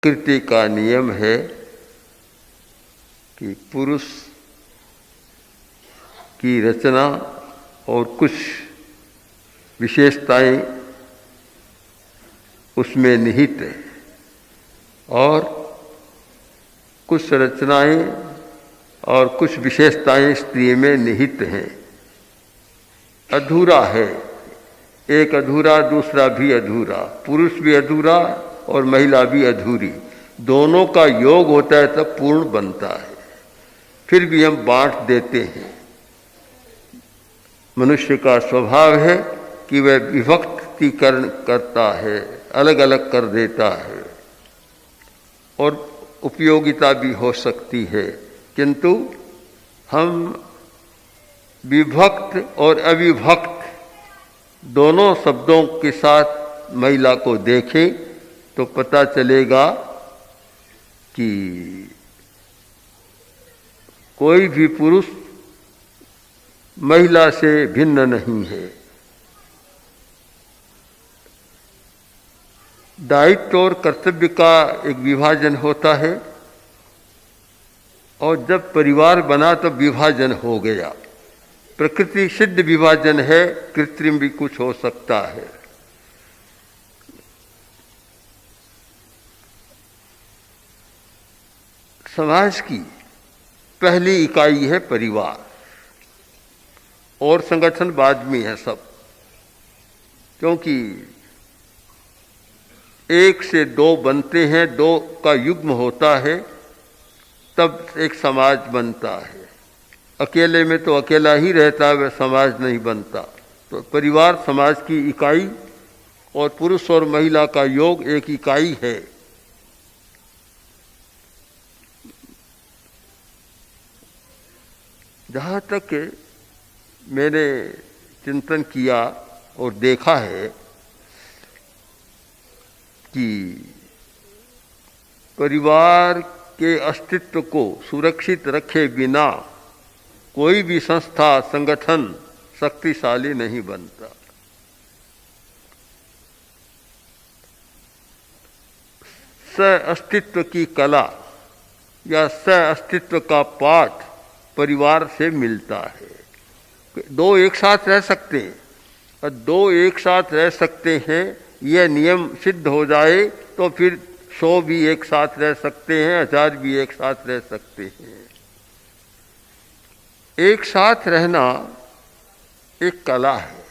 प्रकृति का नियम है कि पुरुष की रचना और कुछ विशेषताएं उसमें निहित है और कुछ रचनाएं और कुछ विशेषताएं स्त्री में निहित हैं। अधूरा है, एक अधूरा दूसरा भी अधूरा, पुरुष भी अधूरा और महिला भी अधूरी, दोनों का योग होता है तब पूर्ण बनता है। फिर भी हम बांट देते हैं। मनुष्य का स्वभाव है कि वह विभक्तीकरण करता है, अलग अलग कर देता है और उपयोगिता भी हो सकती है, किंतु हम विभक्त और अविभक्त दोनों शब्दों के साथ महिला को देखें तो पता चलेगा कि कोई भी पुरुष महिला से भिन्न नहीं है। दायित्व और कर्तव्य का एक विभाजन होता है और जब परिवार बना तब विभाजन हो गया। प्रकृति सिद्ध विभाजन है, कृत्रिम भी कुछ हो सकता है। समाज की पहली इकाई है परिवार और संगठन बाद में है सब, क्योंकि एक से दो बनते हैं, दो का युग्म होता है तब एक समाज बनता है। अकेले में तो अकेला ही रहता है, वह समाज नहीं बनता। तो परिवार समाज की इकाई और पुरुष और महिला का योग एक इकाई है। जहाँ तक मैंने चिंतन किया और देखा है कि परिवार के अस्तित्व को सुरक्षित रखे बिना कोई भी संस्था संगठन शक्तिशाली नहीं बनता। सह-अस्तित्व की कला या सह-अस्तित्व का पाठ परिवार से मिलता है। दो एक साथ रह सकते हैं और दो एक साथ रह सकते हैं, यह नियम सिद्ध हो जाए तो फिर 100 भी एक साथ रह सकते हैं, 1000 भी एक साथ रह सकते हैं। एक साथ रहना एक कला है।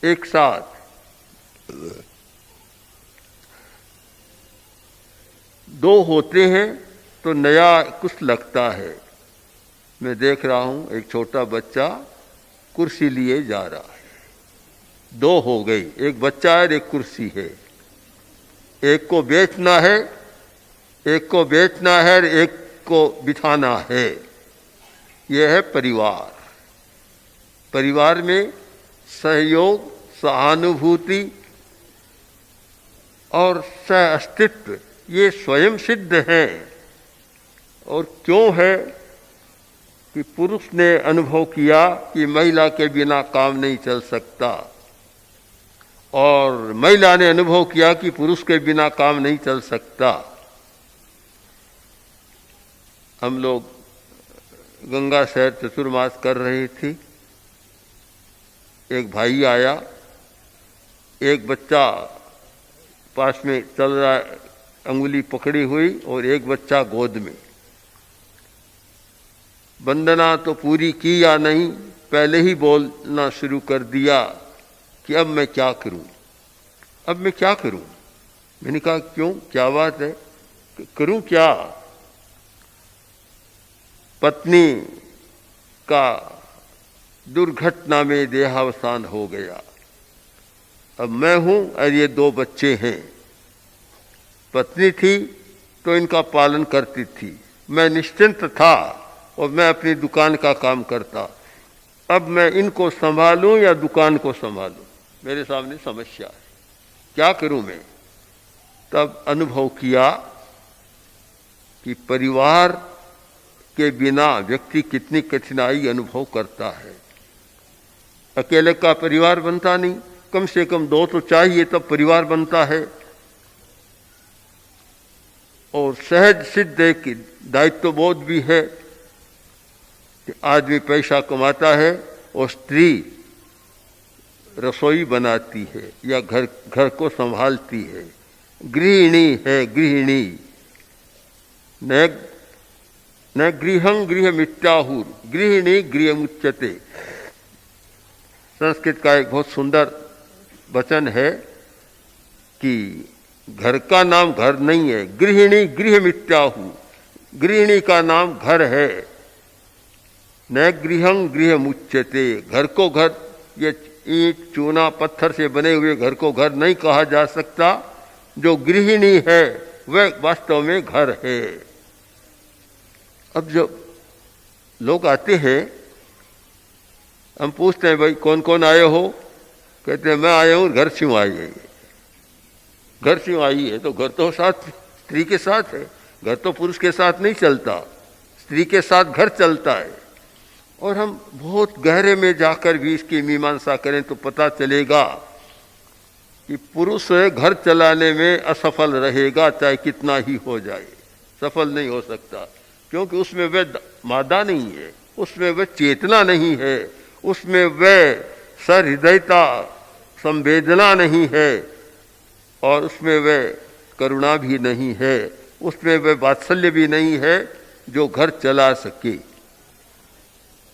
एक साथ दो होते हैं तो नया कुछ लगता है। मैं देख रहा हूं एक छोटा बच्चा कुर्सी लिए जा रहा है। दो हो गई, एक बच्चा है और एक कुर्सी है। एक को बेचना है, एक को बेचना है और एक को बिठाना है। यह है परिवार। परिवार में सहयोग, सहानुभूति और सह अस्तित्व ये स्वयं सिद्ध हैं। और क्यों है कि पुरुष ने अनुभव किया कि महिला के बिना काम नहीं चल सकता और महिला ने अनुभव किया कि पुरुष के बिना काम नहीं चल सकता। हम लोग गंगा शहर चतुर्मास कर रही थी। एक भाई आया, एक बच्चा पास में चल रहा, अंगुली पकड़ी हुई और एक बच्चा गोद में। वंदना तो पूरी की या नहीं, पहले ही बोलना शुरू कर दिया कि अब मैं क्या करूं, अब मैं क्या करूं। मैंने कहा क्यों, क्या बात है, करूं क्या। पत्नी का दुर्घटना में देहावसान हो गया। अब मैं हूं और ये दो बच्चे हैं। पत्नी थी तो इनका पालन करती थी, मैं निश्चिंत था और मैं अपनी दुकान का काम करता। अब मैं इनको संभालूं या दुकान को संभालूं, मेरे सामने समस्या है, क्या करूं मैं। तब अनुभव किया कि परिवार के बिना व्यक्ति कितनी कठिनाई अनुभव करता है। अकेले का परिवार बनता नहीं, कम से कम दो तो चाहिए तब परिवार बनता है। और सहज सिद्ध एक दायित्व बोध भी है कि आदमी पैसा कमाता है और स्त्री रसोई बनाती है या घर को संभालती है, गृहिणी है, गृहिणी। न गृहं गृहमित्याहुर गृहिणी गृहमुच्यते। संस्कृत का एक बहुत सुंदर वचन है कि घर का नाम घर नहीं है, गृहिणी गृहमित्याहु, गृहिणी का नाम घर है। न गृहं गृहमुच्यते, घर को घर, ये ईंट चूना पत्थर से बने हुए घर को घर नहीं कहा जा सकता। जो गृहिणी है वह वास्तव में घर है। अब जब लोग आते हैं, हम पूछते हैं भाई कौन कौन आए हो, कहते हैं मैं आया हूँ, घर क्यों आई है? घर क्यों आई है? तो घर तो साथ स्त्री के साथ है, घर तो पुरुष के साथ नहीं चलता, स्त्री के साथ घर चलता है। और हम बहुत गहरे में जाकर भी इसकी मीमांसा करें तो पता चलेगा कि पुरुष घर चलाने में असफल रहेगा, चाहे कितना ही हो जाए, सफल नहीं हो सकता, क्योंकि उसमें वह मादा नहीं है, उसमें वह चेतना नहीं है, उसमें वह सहृदयता संवेदना नहीं है, और उसमें वह करुणा भी नहीं है, उसमें वह वात्सल्य भी नहीं है जो घर चला सके।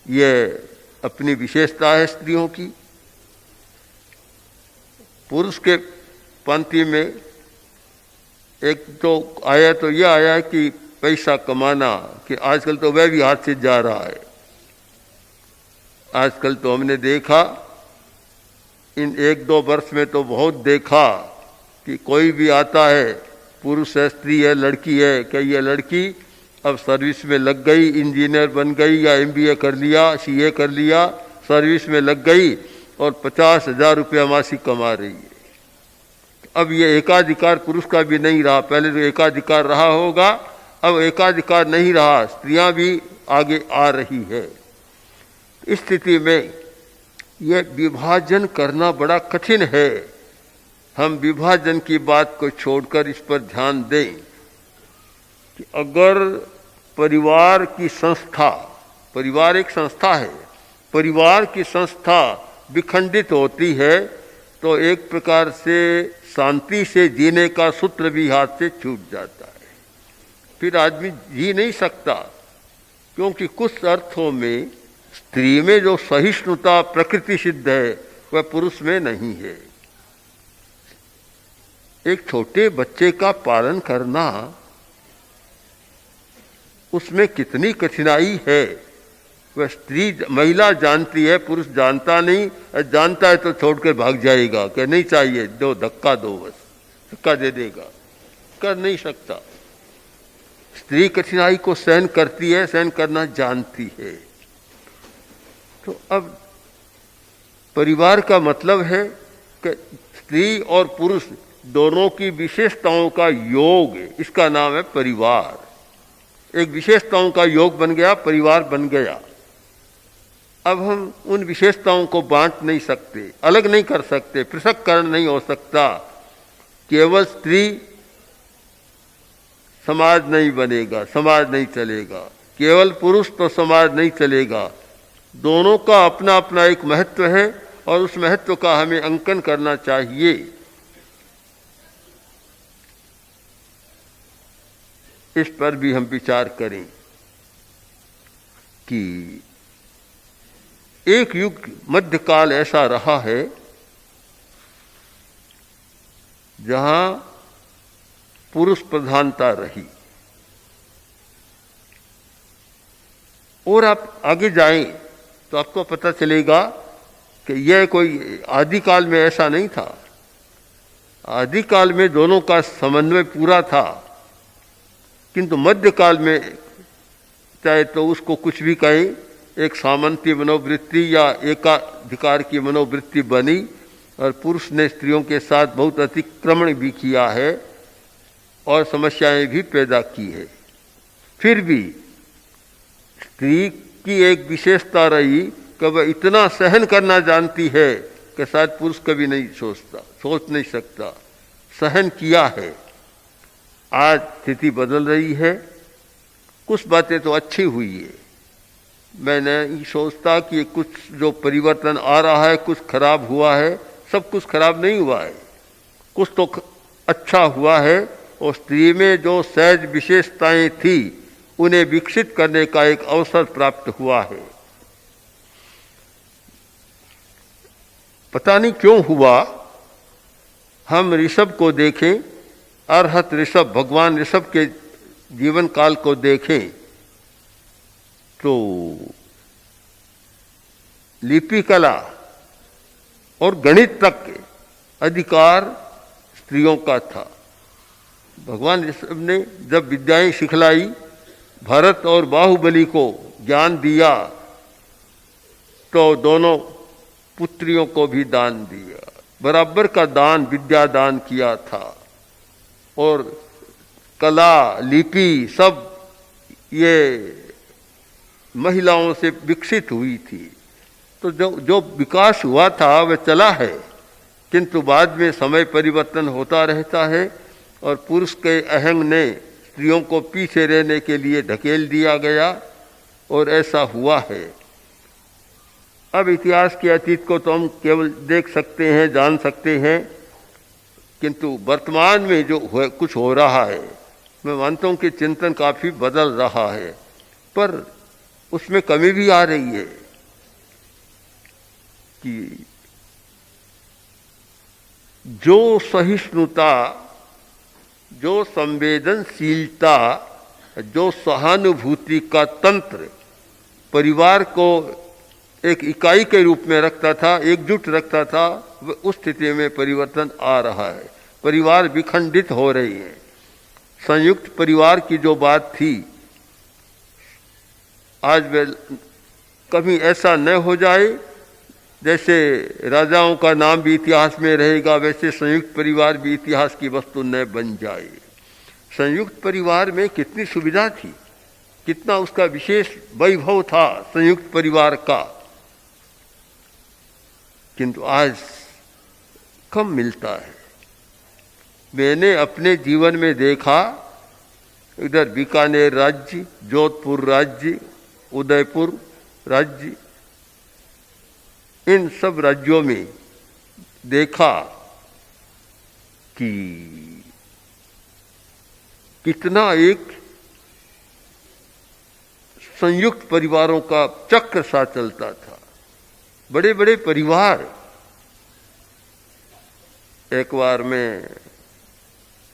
ये अपनी विशेषता है स्त्रियों की। पुरुष के पंक्ति में एक तो आया तो यह आया कि पैसा कमाना, कि आजकल तो वह भी हाथ से जा रहा है। आजकल तो हमने देखा, इन 1-2 वर्ष में तो बहुत देखा कि कोई भी आता है, पुरुष है, स्त्री है, लड़की है, क्या ये लड़की अब सर्विस में लग गई, इंजीनियर बन गई या MBA कर लिया, CA कर लिया, सर्विस में लग गई और 50,000 रुपया मासिक कमा रही है। अब ये एकाधिकार पुरुष का भी नहीं रहा, पहले तो एकाधिकार रहा होगा, अब एकाधिकार नहीं रहा, स्त्रियां भी आगे आ रही है। इस स्थिति में यह विभाजन करना बड़ा कठिन है। हम विभाजन की बात को छोड़कर इस पर ध्यान दें कि अगर परिवार की संस्था, परिवार एक संस्था है, परिवार की संस्था विखंडित होती है तो एक प्रकार से शांति से जीने का सूत्र भी हाथ से छूट जाता है। फिर आदमी जी नहीं सकता, क्योंकि कुछ अर्थों में स्त्री में जो सहिष्णुता प्रकृति सिद्ध है वह पुरुष में नहीं है। एक छोटे बच्चे का पालन करना, उसमें कितनी कठिनाई है वह स्त्री महिला जानती है, पुरुष जानता नहीं। जानता है तो छोड़कर भाग जाएगा कि नहीं चाहिए, दो धक्का दो, बस धक्का दे देगा, कर नहीं सकता। स्त्री कठिनाई को सहन करती है, सहन करना जानती है। तो अब परिवार का मतलब है कि स्त्री और पुरुष दोनों की विशेषताओं का योग, इसका नाम है परिवार। एक विशेषताओं का योग बन गया, परिवार बन गया। अब हम उन विशेषताओं को बांट नहीं सकते, अलग नहीं कर सकते, पृथक्करण नहीं हो सकता। केवल स्त्री समाज नहीं बनेगा, समाज नहीं चलेगा, केवल पुरुष तो समाज नहीं चलेगा। दोनों का अपना अपना एक महत्व है और उस महत्व का हमें अंकन करना चाहिए। इस पर भी हम विचार करें कि एक युग मध्यकाल ऐसा रहा है जहां पुरुष प्रधानता रही, और आप आगे जाएं तो आपको पता चलेगा कि यह कोई आदिकाल में ऐसा नहीं था। आदिकाल में दोनों का समन्वय पूरा था, किंतु मध्यकाल में चाहे तो उसको कुछ भी कहें, एक सामंती मनोवृत्ति या एकाधिकार की मनोवृत्ति बनी और पुरुष ने स्त्रियों के साथ बहुत अतिक्रमण भी किया है और समस्याएं भी पैदा की है। फिर भी स्त्री की एक विशेषता रही कि वह इतना सहन करना जानती है कि शायद पुरुष कभी नहीं सोच नहीं सकता। सहन किया है। आज स्थिति बदल रही है। कुछ बातें तो अच्छी हुई है, मैं नहीं सोचता कि कुछ जो परिवर्तन आ रहा है कुछ खराब हुआ है। सब कुछ खराब नहीं हुआ है, कुछ तो अच्छा हुआ है। और स्त्री में जो सहज विशेषताएं थी उन्हें विकसित करने का एक अवसर प्राप्त हुआ है। पता नहीं क्यों हुआ। हम ऋषभ को देखें, अरहत ऋषभ, भगवान ऋषभ के जीवन काल को देखें तो लिपि कला और गणित तक के अधिकार स्त्रियों का था। भगवान ऋषभ ने जब विद्याएं सिखलाई, भरत और बाहुबली को ज्ञान दिया, तो दोनों पुत्रियों को भी दान दिया। बराबर का दान, विद्या दान किया था। और कला, लिपि सब ये महिलाओं से विकसित हुई थी। तो जो विकास हुआ था वह चला है, किंतु बाद में समय परिवर्तन होता रहता है और पुरुष के अहंग ने स्त्रियों को पीछे रहने के लिए ढकेल दिया गया और ऐसा हुआ है। अब इतिहास के अतीत को तो हम केवल देख सकते हैं, जान सकते हैं, किंतु वर्तमान में जो कुछ हो रहा है, मैं मानता हूं कि चिंतन काफी बदल रहा है, पर उसमें कमी भी आ रही है कि जो सहिष्णुता, जो संवेदनशीलता, जो सहानुभूति का तंत्र परिवार को एक इकाई के रूप में रखता था, एकजुट रखता था, उस स्थिति में परिवर्तन आ रहा है। परिवार विखंडित हो रही है। संयुक्त परिवार की जो बात थी, आज वे कभी ऐसा न हो जाए जैसे राजाओं का नाम भी इतिहास में रहेगा, वैसे संयुक्त परिवार भी इतिहास की वस्तु न बन जाए। संयुक्त परिवार में कितनी सुविधा थी, कितना उसका विशेष वैभव था संयुक्त परिवार का, किंतु आज कम मिलता है। मैंने अपने जीवन में देखा, इधर बीकानेर राज्य, जोधपुर राज्य, उदयपुर राज्य, इन सब राज्यों में देखा कि कितना एक संयुक्त परिवारों का चक्र सा चलता था। बड़े बड़े परिवार। एक बार मैं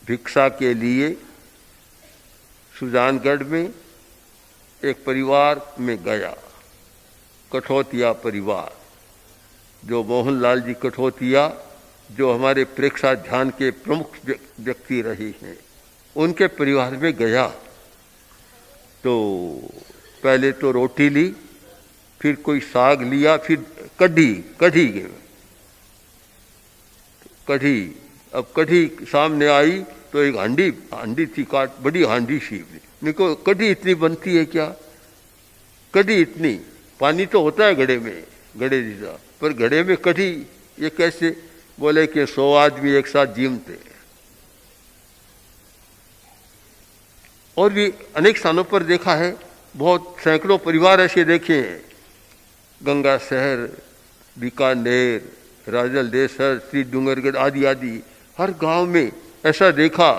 भिक्षा के लिए सुजानगढ़ में एक परिवार में गया, कठौतिया परिवार, जो मोहनलाल जी कठौतिया, जो हमारे प्रेक्षा ध्यान के प्रमुख व्यक्ति रहे हैं, उनके परिवार में गया। तो पहले तो रोटी ली, फिर कोई साग लिया, फिर कढ़ी। अब कढ़ी सामने आई तो एक हांडी थी, बड़ी हांडी सी। निको कढ़ी इतनी बनती है क्या? कढ़ी इतनी, पानी तो होता है घड़े में, घड़े जैसा, पर घड़े में कढ़ी ये कैसे? बोले कि 100 आदमी एक साथ जीमते। और भी अनेक स्थानों पर देखा है, बहुत सैकड़ों परिवार ऐसे देखे हैं। गंगा शहर, बीकानेर, राजलदेसर, श्री डूंगरगढ़ आदि आदि, हर गांव में ऐसा देखा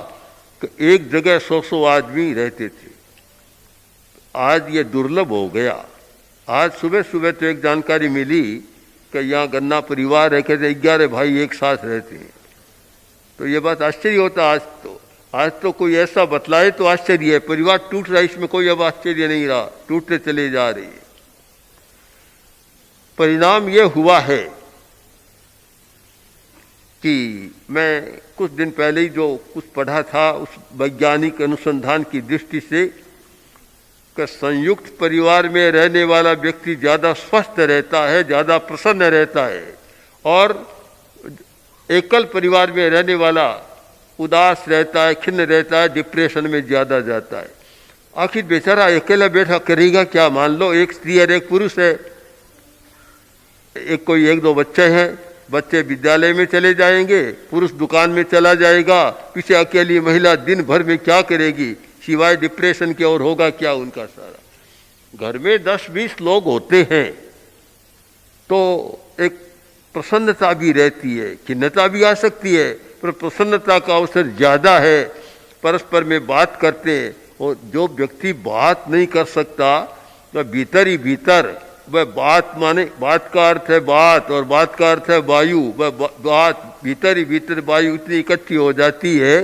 कि एक जगह 100 आदमी रहते थे। आज ये दुर्लभ हो गया। आज सुबह सुबह तो एक जानकारी मिली कि यहाँ गन्ना परिवार है, कहते 11 भाई एक साथ रहते हैं। तो ये बात आश्चर्य होता। आज तो कोई ऐसा बतलाए तो आश्चर्य है। परिवार टूट रहा है, इसमें कोई अब आश्चर्य नहीं रहा, टूटते चले जा रही है। परिणाम ये हुआ है कि मैं कुछ दिन पहले ही जो कुछ पढ़ा था, उस वैज्ञानिक अनुसंधान की दृष्टि से, कि संयुक्त परिवार में रहने वाला व्यक्ति ज़्यादा स्वस्थ रहता है, ज़्यादा प्रसन्न रहता है, और एकल परिवार में रहने वाला उदास रहता है, खिन्न रहता है, डिप्रेशन में ज़्यादा जाता है। आखिर बेचारा अकेला बैठा करेगा क्या? मान लो एक स्त्री और एक पुरुष है, एक कोई 1-2 बच्चे हैं, बच्चे विद्यालय में चले जाएंगे, पुरुष दुकान में चला जाएगा, पीछे अकेली महिला दिन भर में क्या करेगी, सिवाय डिप्रेशन के और होगा क्या उनका सारा। घर में 10-20 लोग होते हैं तो एक प्रसन्नता भी रहती है, खिन्नता भी आ सकती है, पर प्रसन्नता का अवसर ज़्यादा है। परस्पर में बात करते हैं, और जो व्यक्ति बात नहीं कर सकता वह भीतर ही भीतर, वह बात माने, बात का अर्थ है बात, और बात का अर्थ है वायु, वह बात भीतर ही भीतर वायु इतनी इकट्ठी हो जाती है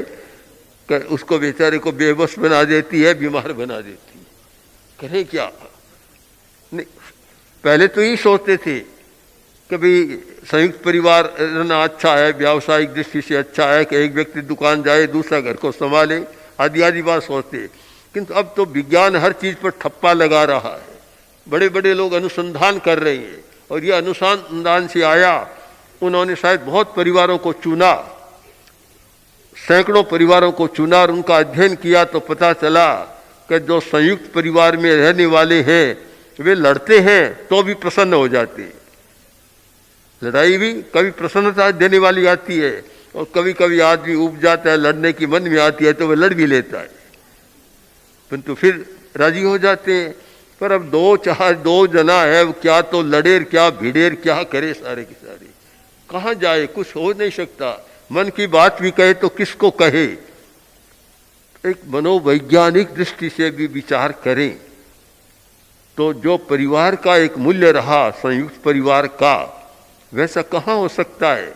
कि उसको बेचारे को बेबस बना देती है, बीमार बना देती है। करें क्या? नहीं, पहले तो यही सोचते थे कि भाई संयुक्त परिवार रहना अच्छा है, व्यावसायिक दृष्टि से अच्छा है कि एक व्यक्ति दुकान जाए, दूसरा घर को संभाले, आदि आदि बात सोचते। किंतु अब तो विज्ञान हर चीज़ पर ठप्पा लगा रहा है, बड़े बड़े लोग अनुसंधान कर रहे हैं, और यह अनुसंधान से आया, उन्होंने शायद बहुत परिवारों को चुना, सैकड़ों परिवारों को चुना और उनका अध्ययन किया, तो पता चला कि जो संयुक्त परिवार में रहने वाले हैं वे लड़ते हैं तो भी प्रसन्न हो जाते हैं। लड़ाई भी कभी प्रसन्नता देने वाली आती है, और कभी कभी आदमी उब जाता है, लड़ने की मन में आती है तो वह लड़ भी लेता है, परंतु फिर राजी हो जाते हैं। पर अब दो जना है, क्या तो लड़ेर क्या भिड़ेर क्या करे, सारे के सारे कहाँ जाए, कुछ हो नहीं सकता। मन की बात भी कहे तो किसको कहे। एक मनोवैज्ञानिक दृष्टि से भी विचार करें तो जो परिवार का एक मूल्य रहा संयुक्त परिवार का, वैसा कहाँ हो सकता है।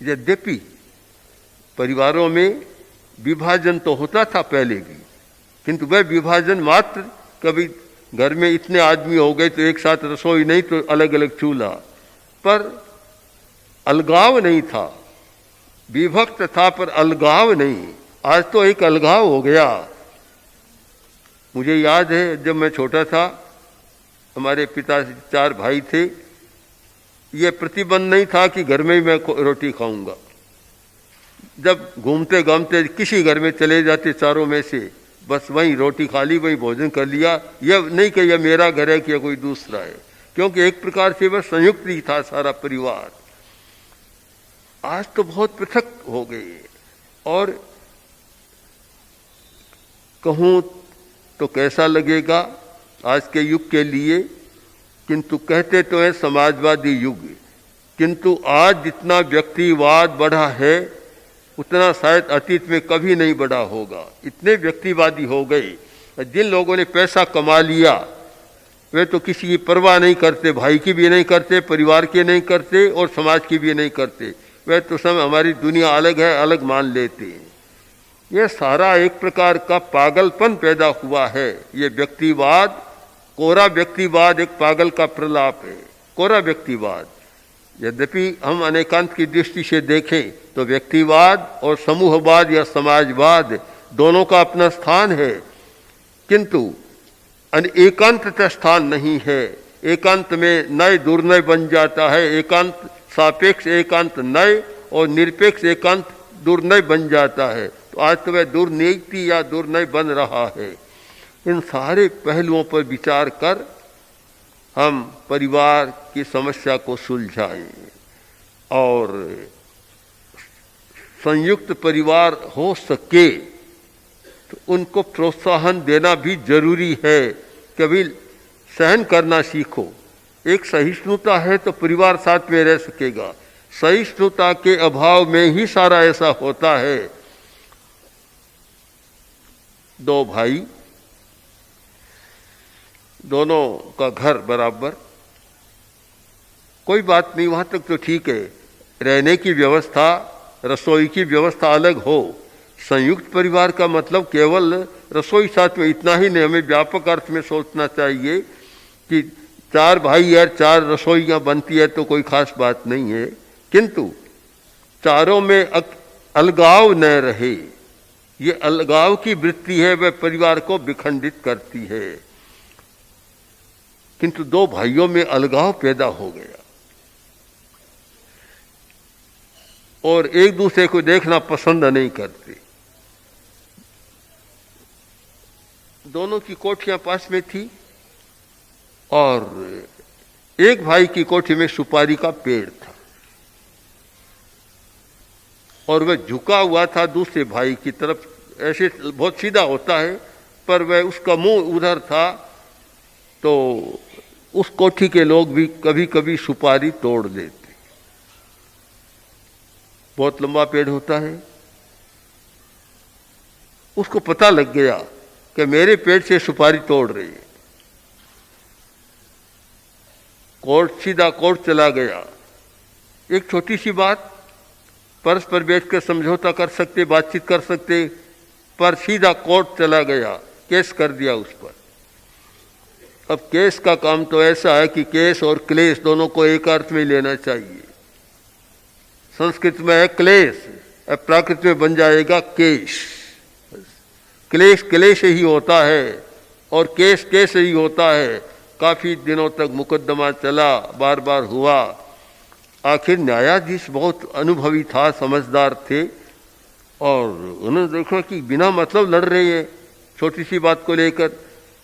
यद्यपि परिवारों में विभाजन तो होता था पहले भी, किंतु वह विभाजन मात्र कभी घर में इतने आदमी हो गए तो एक साथ रसोई नहीं तो अलग अलग चूल्हा, पर अलगाव नहीं था। विभक्त था पर अलगाव नहीं। आज तो एक अलगाव हो गया। मुझे याद है जब मैं छोटा था, हमारे पिता 4 भाई थे, ये प्रतिबंध नहीं था कि घर में ही मैं रोटी खाऊंगा। जब घूमते घामते किसी घर में चले जाते चारों में से, बस वहीं रोटी खा ली, वहीं भोजन कर लिया। यह नहीं कि यह मेरा घर है कि यह कोई दूसरा है, क्योंकि एक प्रकार से वह संयुक्त ही था सारा परिवार। आज तो बहुत पृथक हो गए, और कहूँ तो कैसा लगेगा आज के युग के लिए, किंतु कहते तो है समाजवादी युग, किंतु आज जितना व्यक्तिवाद बढ़ा है उतना शायद अतीत में कभी नहीं बढ़ा होगा। इतने व्यक्तिवादी हो गए। जिन लोगों ने पैसा कमा लिया वे तो किसी की परवाह नहीं करते, भाई की भी नहीं करते, परिवार की नहीं करते, और समाज की भी नहीं करते। वे तो सब हमारी दुनिया अलग है, अलग मान लेते हैं। यह सारा एक प्रकार का पागलपन पैदा हुआ है। ये व्यक्तिवाद, कोरा व्यक्तिवाद एक पागल का प्रलाप है, कोरा व्यक्तिवाद। यद्यपि हम अनेकांत की दृष्टि से देखें तो व्यक्तिवाद और समूहवाद या समाजवाद दोनों का अपना स्थान है, किंतु एकांत का स्थान नहीं है। एकांत में नय दुर्नय बन जाता है, एकांत सापेक्ष एकांत नय और निरपेक्ष एकांत दुर्नय बन जाता है। तो आज तो वह दुर्नीति या दुर्नय बन रहा है। इन सारे पहलुओं पर विचार कर हम परिवार की समस्या को सुलझाएं, और संयुक्त परिवार हो सके तो उनको प्रोत्साहन देना भी जरूरी है। कभी सहन करना सीखो। एक सहिष्णुता है तो परिवार साथ में रह सकेगा। सहिष्णुता के अभाव में ही सारा ऐसा होता है। 2 भाई, दोनों का घर बराबर, कोई बात नहीं, वहां तक तो ठीक है। रहने की व्यवस्था, रसोई की व्यवस्था अलग हो। संयुक्त परिवार का मतलब केवल रसोई साथ में इतना ही नहीं, हमें व्यापक अर्थ में सोचना चाहिए कि 4 भाई या 4 रसोइयाँ बनती है तो कोई खास बात नहीं है, किंतु चारों में अलगाव न रहे। ये अलगाव की वृत्ति है, वह परिवार को विखंडित करती है। किंतु 2 भाइयों में अलगाव पैदा हो गया और एक दूसरे को देखना पसंद नहीं करते। दोनों की कोठियां पास में थी, और एक भाई की कोठी में सुपारी का पेड़ था और वह झुका हुआ था दूसरे भाई की तरफ, ऐसे बहुत सीधा होता है पर वह उसका मुंह उधर था। तो उस कोठी के लोग भी कभी कभी सुपारी तोड़ देते। बहुत लंबा पेड़ होता है, उसको पता लग गया कि मेरे पेड़ से सुपारी तोड़ रही है। सीधा कोर्ट चला गया। एक छोटी सी बात, परस्पर बैठकर समझौता कर सकते, बातचीत कर सकते, पर सीधा कोर्ट चला गया, केस कर दिया उस पर। अब केस का काम तो ऐसा है कि केस और क्लेश दोनों को एक अर्थ में लेना चाहिए। संस्कृत में है क्लेश, अब प्राकृत में बन जाएगा केश। क्लेश क्लेश ही होता है और केस केस ही होता है। काफी दिनों तक मुकदमा चला, बार बार हुआ। आखिर न्यायाधीश बहुत अनुभवी था, समझदार थे और उन्होंने देखा कि बिना मतलब लड़ रहे हैं छोटी सी बात को लेकर।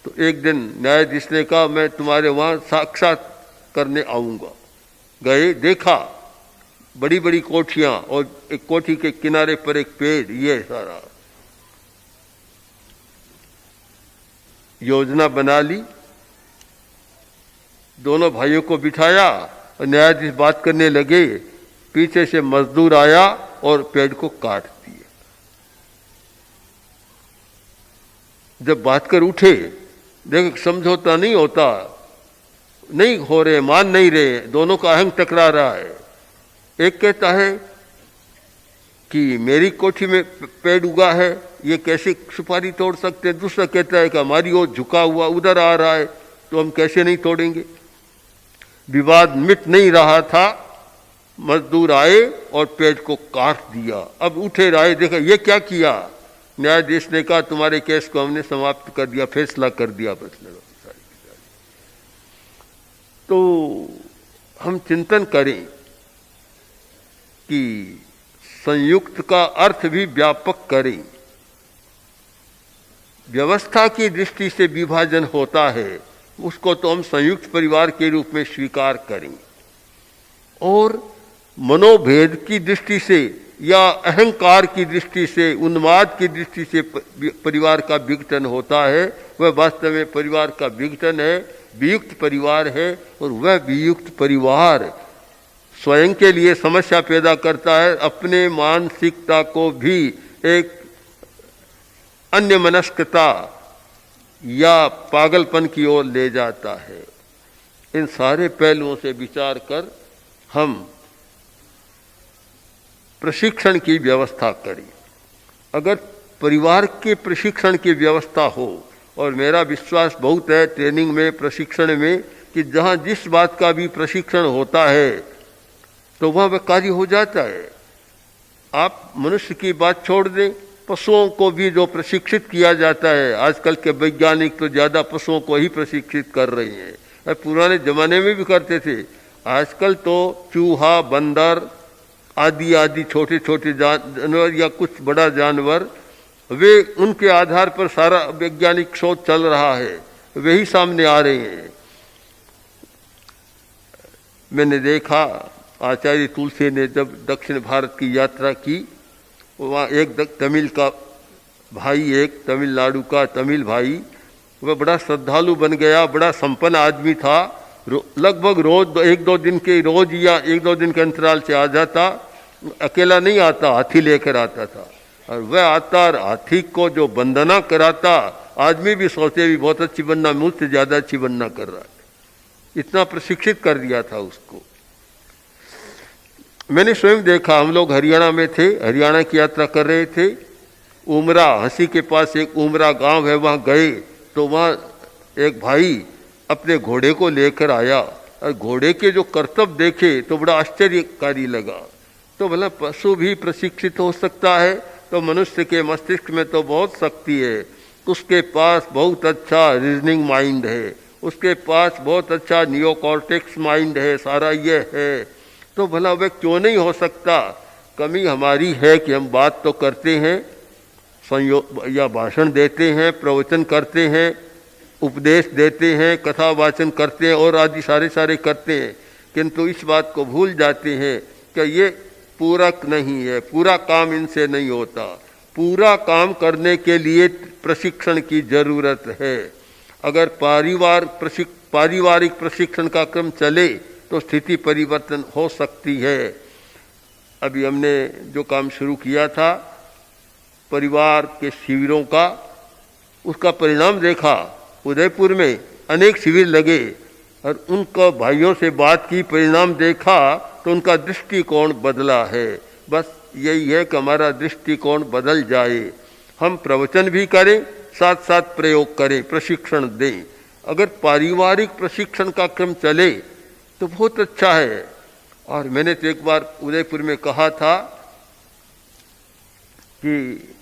तो एक दिन न्यायाधीश ने कहा मैं तुम्हारे वहाँ साक्षात करने आऊँगा। गए, देखा बड़ी बड़ी कोठियाँ और एक कोठी के किनारे पर एक पेड़, ये सारा योजना बना ली। दोनों भाइयों को बिठाया और न्यायाधीश बात करने लगे। पीछे से मजदूर आया और पेड़ को काट दिया। जब बात कर उठे, देख समझौता नहीं होता, नहीं हो रहे, मान नहीं रहे, दोनों का अहंग टकरा रहा है। एक कहता है कि मेरी कोठी में पेड़ उगा है, ये कैसे सुपारी तोड़ सकते हैं। दूसरा कहता है कि हमारी ओर झुका हुआ उधर आ रहा है तो हम कैसे नहीं तोड़ेंगे। विवाद मिट नहीं रहा था, मजदूर आए और पेड़ को काट दिया। अब उठे राय, देखा ये क्या किया। न्यायाधीश ने कहा तुम्हारे केस को हमने समाप्त कर दिया, फैसला कर दिया, बस लड़ो। तो हम चिंतन करें कि संयुक्त का अर्थ भी व्यापक करें। व्यवस्था की दृष्टि से विभाजन होता है, उसको तो हम संयुक्त परिवार के रूप में स्वीकार करें। और मनोभेद की दृष्टि से या अहंकार की दृष्टि से, उन्माद की दृष्टि से परिवार का विघटन होता है, वह वास्तव में परिवार का विघटन है, वियुक्त परिवार है। और वह वियुक्त परिवार स्वयं के लिए समस्या पैदा करता है, अपने मानसिकता को भी एक अन्य मनस्कता या पागलपन की ओर ले जाता है। इन सारे पहलुओं से विचार कर हम प्रशिक्षण की व्यवस्था करें। अगर परिवार के प्रशिक्षण की व्यवस्था हो, और मेरा विश्वास बहुत है ट्रेनिंग में, प्रशिक्षण में, कि जहाँ जिस बात का भी प्रशिक्षण होता है तो वह कार्य हो जाता है। आप मनुष्य की बात छोड़ दें, पशुओं को भी जो प्रशिक्षित किया जाता है, आजकल के वैज्ञानिक तो ज़्यादा पशुओं को ही प्रशिक्षित कर रहे हैं। पुराने जमाने में भी करते थे, आजकल तो चूहा, बंदर आदि आदि छोटे छोटे जानवर या कुछ बड़ा जानवर, वे उनके आधार पर सारा वैज्ञानिक शोध चल रहा है, वही सामने आ रहे हैं। मैंने देखा आचार्य तुलसी ने जब दक्षिण भारत की यात्रा की, वहाँ एक तमिल का भाई, एक तमिलनाडु का तमिल भाई, वह बड़ा श्रद्धालु बन गया, बड़ा संपन्न आदमी था। लगभग रोज एक दो दिन के अंतराल से आ जाता। अकेला नहीं आता, हाथी लेकर आता था। और वह आता और हाथी को जो वंदना कराता, आदमी भी सोचे भी बहुत अच्छी बनना, मुझसे ज़्यादा अच्छी बनना कर रहा है। इतना प्रशिक्षित कर दिया था उसको। मैंने स्वयं देखा, हम लोग हरियाणा में थे, हरियाणा की यात्रा कर रहे थे। उमरा, हंसी के पास एक उमरा गांव है, वहाँ गए तो वहाँ एक भाई अपने घोड़े को लेकर आया और घोड़े के जो करतब देखे तो बड़ा आश्चर्यकारी लगा। तो भला पशु भी प्रशिक्षित हो सकता है, तो मनुष्य के मस्तिष्क में तो बहुत शक्ति है। उसके पास बहुत अच्छा रीजनिंग माइंड है, उसके पास बहुत अच्छा नियोकॉर्टेक्स माइंड है, सारा ये है। तो भला वह क्यों नहीं हो सकता। कमी हमारी है कि हम बात तो करते हैं, या भाषण देते हैं, प्रवचन करते हैं, उपदेश देते हैं, कथा वाचन करते हैं और आदि सारे करते हैं, किंतु इस बात को भूल जाते हैं कि ये पूरक नहीं है, पूरा काम इनसे नहीं होता। पूरा काम करने के लिए प्रशिक्षण की जरूरत है। अगर पारिवारिक प्रशिक्षण का क्रम चले तो स्थिति परिवर्तन हो सकती है। अभी हमने जो काम शुरू किया था परिवार के शिविरों का, उसका परिणाम देखा। उदयपुर में अनेक शिविर लगे और उनका भाइयों से बात की, परिणाम देखा तो उनका दृष्टिकोण बदला है। बस यही है कि हमारा दृष्टिकोण बदल जाए। हम प्रवचन भी करें, साथ साथ प्रयोग करें, प्रशिक्षण दें। अगर पारिवारिक प्रशिक्षण का क्रम चले तो बहुत अच्छा है। और मैंने तो एक बार उदयपुर में कहा था कि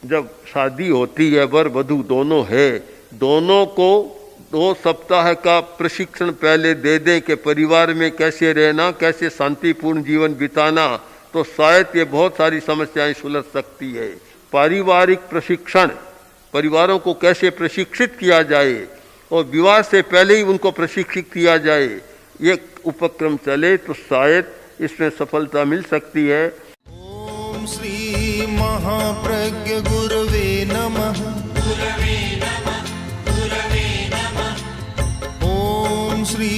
जब शादी होती है, वर वधू दोनों है, दोनों को 2 सप्ताह का प्रशिक्षण पहले दे दें कि परिवार में कैसे रहना, कैसे शांतिपूर्ण जीवन बिताना, तो शायद ये बहुत सारी समस्याएं सुलझ सकती है। पारिवारिक प्रशिक्षण, परिवारों को कैसे प्रशिक्षित किया जाए और विवाह से पहले ही उनको प्रशिक्षित किया जाए, ये उपक्रम चले तो शायद इसमें सफलता मिल सकती है। ओम श्री महाप्रज्ञ गुरवे नमः। गुरवे नमः, गुरवे नमः। ओम श्री